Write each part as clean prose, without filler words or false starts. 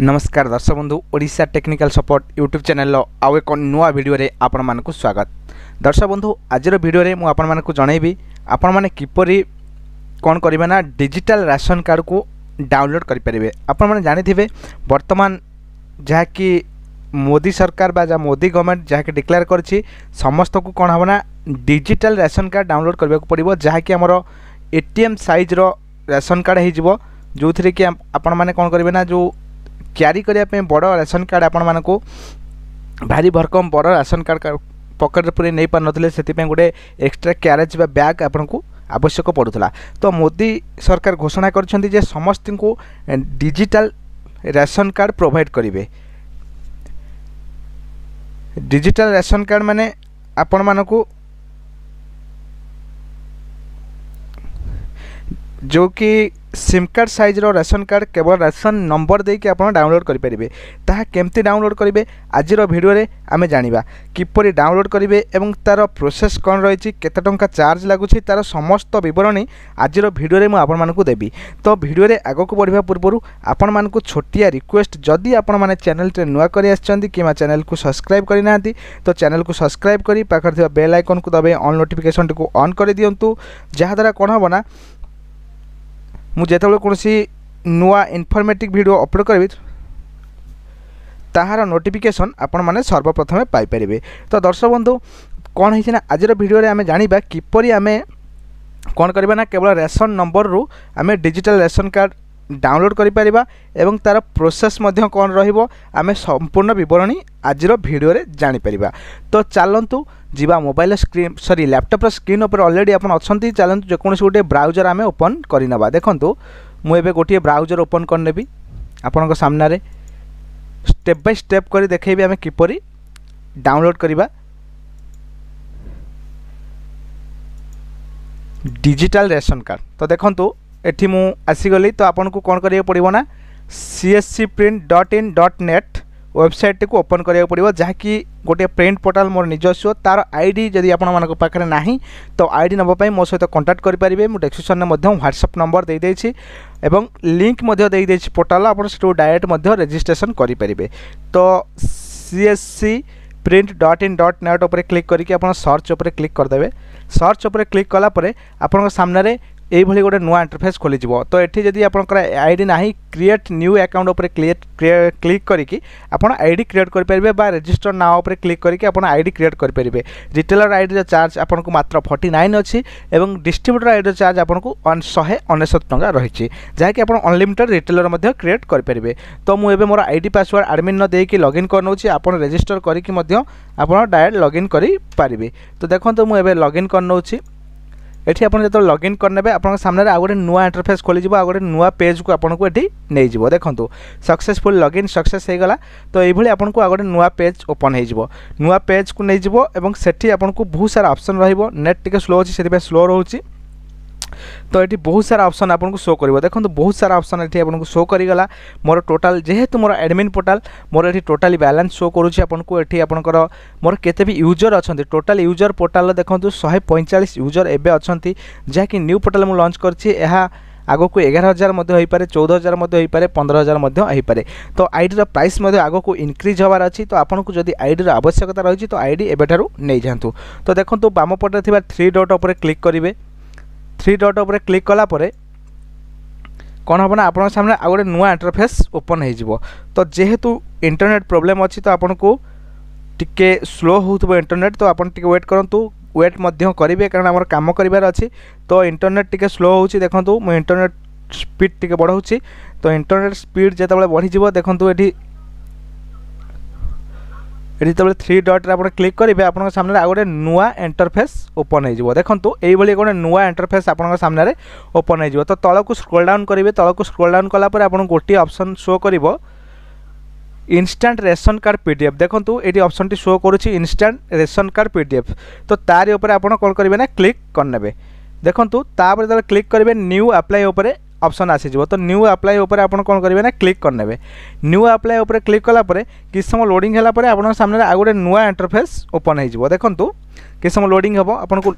नमस्कार दर्शक बंधु Odisha technical support YouTube channel आउ एक नुआ वीडियो रे आपण मानकु स्वागत। दर्शक बंधु आज वीडियो रे मु आपण मानकु जणैबी आपण माने किपरि कोन करिवे ना डिजिटल राशन कार्ड को डाउनलोड करि परिबे। आपण माने जानिथिबे वर्तमान जहा कि मोदी सरकार बा जा मोदी गवर्नमेंट जहा कि डिक्लेयर करछि समस्त को कोन हबना डिजिटल राशन कार्ड डाउनलोड करबा को पड़िबो, जहा कि हमरो एटीएम साइज रो राशन कार्ड हे जिवो, जो थरे कि आपण माने कोन करिवे ना जो क्यारी करने बड़ राशन कार्ड आपण मानक भारी भरकम बड़ राशन कार्ड पकेट पूरे नहीं पार नथिले, से गोटे एक्स्ट्रा क्यारेज बा बैग आपण को आवश्यक पड़ूला। तो मोदी सरकार घोषणा करछंती जे समस्त को डिजिटल राशन कार्ड प्रोवाइड करिवे। डिजिटल राशन कार्ड माने आपण मानक जो कि सिम कार्ड साइज रो राशन कार्ड केवल राशन नंबर दे कि आपण डाउनलोड करि परिबे। ताहा केमती डाउनलोड करिवे आज रो वीडियो रे आमे जानिबा किपरि डाउनलोड करिवे एवं तार प्रोसेस कोन रहिछि, केते टंका चार्ज लागुछि, तार समस्त विवरणी आज रो वीडियो रे मु आपण मानकु देबी। तो वीडियो रे आगो को बढ़िबा पूर्वरु आपण मानकु छोटिया रिक्वेस्ट, जदि आपण माने चैनल रे नुआ करि आछंती किमा चैनल को सब्सक्राइब करि नांती तो चैनल को सब्सक्राइब करी पाखर थिबा बेल आइकन को दबे ऑन नोटिफिकेशन को ऑन करि दियंतु, जहा द्वारा कोन होबना मुझे कौन नुआ इनफॉर्मेटिव वीडियो अपलोड करी ताहार नोटिफिकेशन आपण माने सर्वप्रथमे पाई परिबे। तो दर्शक बंधु कौन है ना आज वीडियो रे आमे जानिबा किपरि आमे कौन करबा ना केवल राशन नंबर रु आमे डिजिटल राशन कार्ड डाउनलोड करि परिबा एवं तार प्रोसेस मध्य कौन रहिबो आमे संपूर्ण विवरणी आज वीडियो रे जानि परिबा। तो चलंतु जीवा mobile screen sorry laptop screen ऊपर ऑलरेडी अपन अछंती, चलंतु जे कोनसे गोटे ब्राउजर आमे ओपन करि नबा। देखंतु मु एबे गोटे ब्राउजर ओपन कर नेबी आपन को सामने रे स्टेप बाय स्टेप करी देखैबी आमे किपरि डाउनलोड करिबा डिजिटल राशन कार्ड। तो देखंतु एठी मु आसी गली, तो आपन को कोन करिया पड़िबो ना cscprint.in.net वेबसाइट को ओपन करिया पड़िबो, जहा कि गोटे प्रिंट पोर्टल मोर निजस्व तार आईडी जदि आपण मानक पाखरे नाही तो आईडी नंबर पई मो सहित कांटेक्ट करि परिबे। मु डिस्क्रिप्शन में मध्य व्हाट्सएप नंबर दे देछि एवं लिंक मध्य दे देछि पोर्टल, आपण सेटो डायरेक्ट मध्य रजिस्ट्रेशन करि परिबे। तो cscprint.in.net ऊपर क्लिक करके आपण सर्च ऊपर क्लिक कर देबे। सर्च ऊपर क्लिक कला परे आपण सामने रे एई भली गोटे नुआ इंटरफेस खोली जिवो। तो एठी जदि आपनकर आईडी नाही क्रिएट न्यू अकाउंट ऊपर क्लिक करिकि आपण आईडी क्रिएट कर परिबे बा रजिस्टर नाउ ऊपर क्लिक करिकि आपण आईडी क्रिएट कर परिबे। रिटेलर आईडी रो चार्ज आपनको मात्र 49 अछि एवं डिस्ट्रीब्यूटर आईडी रो चार्ज आपनको 169 टंका रहिछि, जहा कि आपण अनलिमिटेड रिटेलर मध्ये क्रिएट कर परिबे। तो मु एबे मोर आईडी पासवर्ड एडमिन न देकी लॉगिन करनोछि, आपण रजिस्टर करिकि मध्ये आपण डायरेक्ट लॉगिन करि परिबे। तो देखंतु मु एबे लॉगिन करनोछि। एठी आपण जतो लॉगिन करनेबे आपण सामने रे आ गोटे नुआ इंटरफेस खोली जिवो, आ गोटे नुआ पेज को आपण को एठी नै जिवो। देखंतु सक्सेसफुल लॉगिन सक्सेस हे गला। तो एई भली आपण को आ गोटे नुआ पेज ओपन हे जिवो, नुआ पेज को नै जिवो एवं सेठी आपण को बहुत सारा ऑप्शन रहिबो। नेट टिके स्लो अछि सेति पे स्लो रहउछि, तो ये बहुत सारा ऑप्शन आपन को शो करिवो। देखो बहुत सारा ऑप्शन ये आपन को शो करिगला। मोर टोटल जेहेतु मोर एडमिन पोर्टल मोर ये टोटली बैलेंस शो करूछि आपन को। एठी आपनकर मोर केते भी यूजर अछंती टोटल यूजर पोर्टल देखो 145 यूजर एबे अछंती, जहा कि न्यू पोर्टल मु लॉन्च करछि। एहा आगो को 11,000 मध्य होई पारे, 14,000 मध्य होई पारे, 15,000 मध्य होई पारे। तो आईडी रो प्राइस मध्य आगो को इंक्रीज होबार अछि। तो आपन को जदि आईडी रो आवश्यकता रहिछि तो आईडी एबेठारु नै जांतु। तो देखंतु बाम पटे थिबा 3 डॉट ऊपर क्लिक करिवे। 3 डॉट ऊपर क्लिक कला परे कौन हम ना आपन सामने आ गोटे नुआ इंटरफेस ओपन हो जिवो। तो जेहेतु इंटरनेट प्रॉब्लम अच्छी तो आपन को टिके स्लो होथबो इंटरनेट, तो आपन टिके वेट करंतु, वेट मध्य करिवे कारण हमर काम करिवार अछि। तो इंटरनेट टिके स्लो होउछि, देखंतु मु इंटरनेट स्पीड टिके बढ़ाउछि। तो इंटरनेट स्पीड जेतेबेले बढ़ी जिवो देखंतु एठी तब 3 डॉट रे क्लिक करेंगे आपन सामने आ गोटे नुआ इंटरफेस ओपन हो। देखो ये गोटे नुआ इंटरफेस आपन सामने ओपन हो। तो तल को स्क्रॉल डाउन करेंगे, तल को स्क्रॉल डाउन कलापर आपन गोटे ऑप्शन शो कर इंस्टेंट रेशन कार्ड पीडीएफ। देखो ये ऑप्शन टी शो करुच्ची इंस्टेंट रेशन कार्ड पीडीएफ। तो तार ऊपर आपन कौन करेंगे ना क्लिक करने। देखो तापर जब क्लिक करेंगे न्यू अप्लाई ऊपर ऑप्शन आसी जिवो। तो न्यू अप्लाई ऊपर आपन कोन करिवे ना क्लिक करनेबे। न्यू अप्लाई ऊपर क्लिक कला परे कि समय लोडिंग हला परे आपन सामने आ गोटे नुआ इंटरफेस ओपन हो जिवो। देखंतु कि समय लोडिंग हबो, आपन को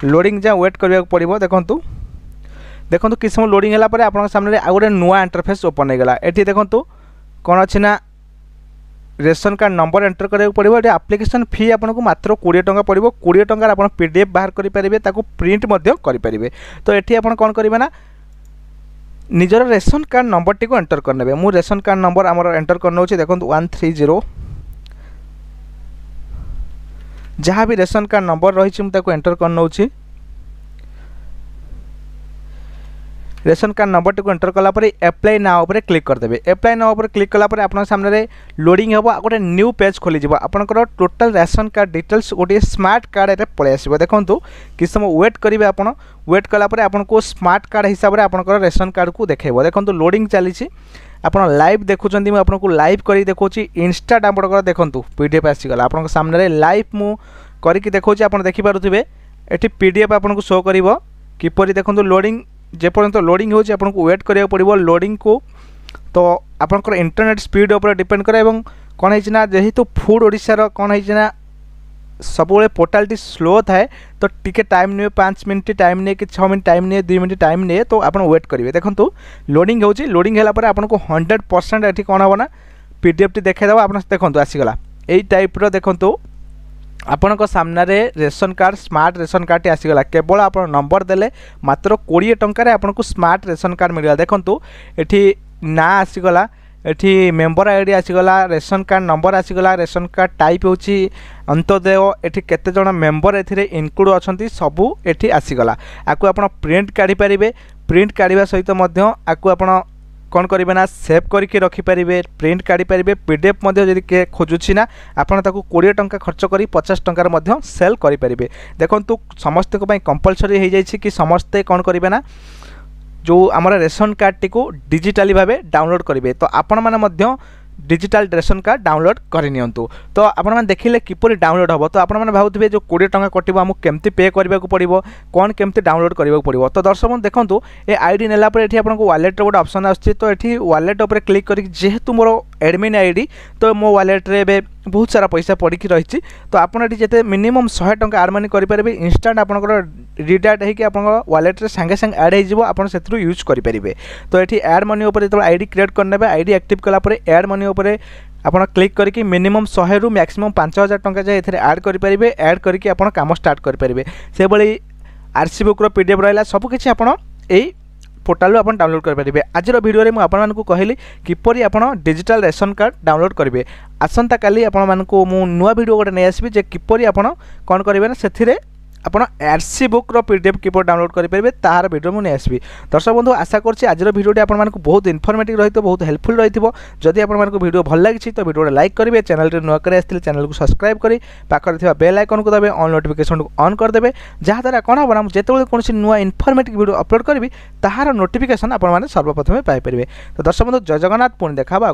लोडिंग जा वेट करिया पड़िबो। देखंतु कि समय लोडिंग हला परे आपन सामने आ गोटे नुआ इंटरफेस ओपन हो गला। एठी देखंतु कौन अच्छी ना रेशन कार्ड नंबर एंटर करा पड़ो। ये आप्लिकेसन फी आपको मात्र 20 टंका पड़ो। 20 टंकार आप PDF बाहर करेंगे, प्रिंट करेंगे। तो ये आप कौन करेंगे ना निजर रेशन कार्ड नंबर टी एंटर करने। मु रेशन कार्ड नंबर आम एंटर करना देखो 130 जहाँ भी रेशन कार्ड नंबर रही एंटर करना। रेशन कार्ड नंबर टी एंटर कलापर एप्लाई नाउ उपर क्लिक करदेवे। एप्लाई नाउ उपर क्लिक कलापर आपन सामने लोडिंग हेबो, गोटे न्यू पेज खोली जिवो। आपनकर टोटल रेशन कार्ड डिटेल्स गोटे स्मार्ट कार्ड एटा पळे आसीबो। देखंतु कि समय वेट करिवे। आपन वेट कलापर आपनको स्मार्ट कार्ड हिसाब रे आपनकर रेशन कार्ड को देखेबो। देखंतु लोडिंग चलीछि। आपन लाइव देखुचंदी, मु आपनको लाइव करी देखौछि। इंस्टाट आपनकर देखंतु PDF आसी गला आपनकर सामने लाइव मु करिकि देखौछि। आपन देखि पारुथिबे एठी PDF आपनको शो करिवो किपरि। देखंतु लोडिंग जेपर्यंत लोडिंग होछि आपनको वेट करिया पड़िबो लोडिंग को। तो आपनकर इंटरनेट स्पीड ऊपर डिपेंड करे। एवं कोन है ना जेहेतु फूड ओडिसा रो कोन है ना सबुले पोर्टालटी स्लो थाए, तो टिके टाइम नियो 5 मिनिट टाइम ने कि 6 मिनिट टाइम ने 2 मिनिट टाइम ने। तो आपन वेट करिवे। देखंतु लोडिंग होछि। लोडिंग होला पर आपनको 100% एठी कोन होबो ना PDF टी देखाइ दबो। आपन देखंतु आसी गला एई टाइप रो। देखंतु आपण सामने ration card smart ration card आसीगला। केवल आप नंबर देले मात्र 20 टंकार आपको स्मार्ट रेशन कार्ड मिलगा। देखंतु एठी ना आसीगला, एठी मेंबर आईडी आसीगला, रेशन कार्ड नंबर आसीगला, रेशन कार्ड टाइप होची अंत्योदय, एठी केते जण मेंबर एथिरे इनक्लूड अछंती सबू एठी आसीगला। आकु आपण प्रिंट काढी परिबे। प्रिंट काढिबा सहित मध्य आकु आपण कौन करेंगे ना सेव करके रखिपारे, प्रिंट काढ़ी पारे। PDF जदि किए खोजुछि ना आपन ताकू 20 टंका खर्च करी 50 टंकार मध्य सेल करेंगे। देखंतु समस्त को कंपलसरी हो जाइए कि समस्ते कौन करेंगे ना जो आमर रेशन कार्ड टी को डिजिटाली भाव डाउनलोड करेंगे। तो आपण मैंने डिजिटल रेशन कार्ड डाउनलोड करनियंतु। तो आपण मैंने देखिले किपरि डाउनलोड हम। तो आपण मैंने भावुथिबे जो 20 टंका कटिबो आमको केमती पे करबा को पड़िबो, कौन केमती डाउनलोड करबा को पड़िबो। तो दर्शक बंधु देखंतु ए आईडी नेला पर एठी आपनको वॉलेट रो गोटे ऑप्शन आछी। तो एठी वॉलेट ऊपर क्लिक करी जेहेतु मोर एडमिन आईडी तो मो वॉलेट रे बे बहुत सारा पैसा पड़ी रही। तो आपन एठी जेते मिनिमम 100 टंका आर्मनी करि पारबे। इंस्टेंट आपनकर रिडायरेक्ट है कि आपन वॉलेट रे संगे संगे ऐड हो जिवो, आपन सेथरु यूज करि पारिबे। तो एठी ऐड मनी ऊपर जेते आईडी क्रिएट करनेबे, आईडी एक्टिव कला पर ऐड मनी ऊपर आपन क्लिक करके मिनिमम 100 रु मैक्सिमम 5000 टंका जाए एथिरे ऐड करि पारिबे। ऐड करके आपन काम स्टार्ट करि पारिबे। से बळी आरसी बुक रो PDF रहला सब किछि आपन एई पोर्टाल आप डाउनलोड करेंगे। आज वीडियो में आपको कहली किपरि आप डिजिटल रेशन कार्ड डाउनलोड करेंगे। आसंता काली आपण मानकु मु नुआ वीडियो गोटे नहीं आसबि जे किपरि आपण कौन करेंगे ना से आप आरसी बुक रो PDF किपर डाउनलोड करेंगे तार वीडियो मुझे नहीं आसबि। दर्शक बंधु आशा करछि आज वीडियो आपको बहुत इनफॉर्मेटिव रही बहुत हेल्पफुल रही। जदि आपको वीडियो भल लगी तो वीडियो लाइक करेंगे, चैनल नुआ कर आसते चैनल को सब्सक्राइब करी पाखरे बेल आइकन को दबे, ऑन नोटिफिकेशन को ऑन करदे। जहाँद्वारा कौन हम ना जिते कौन नुआ इनफॉर्मेटिव वीडियो अपलोड करी तार नोटिफिकेशन आपने सर्वप्रथम पाइपर। तो दर्शक बंधु जय जगन्नाथ, पुणी देखा।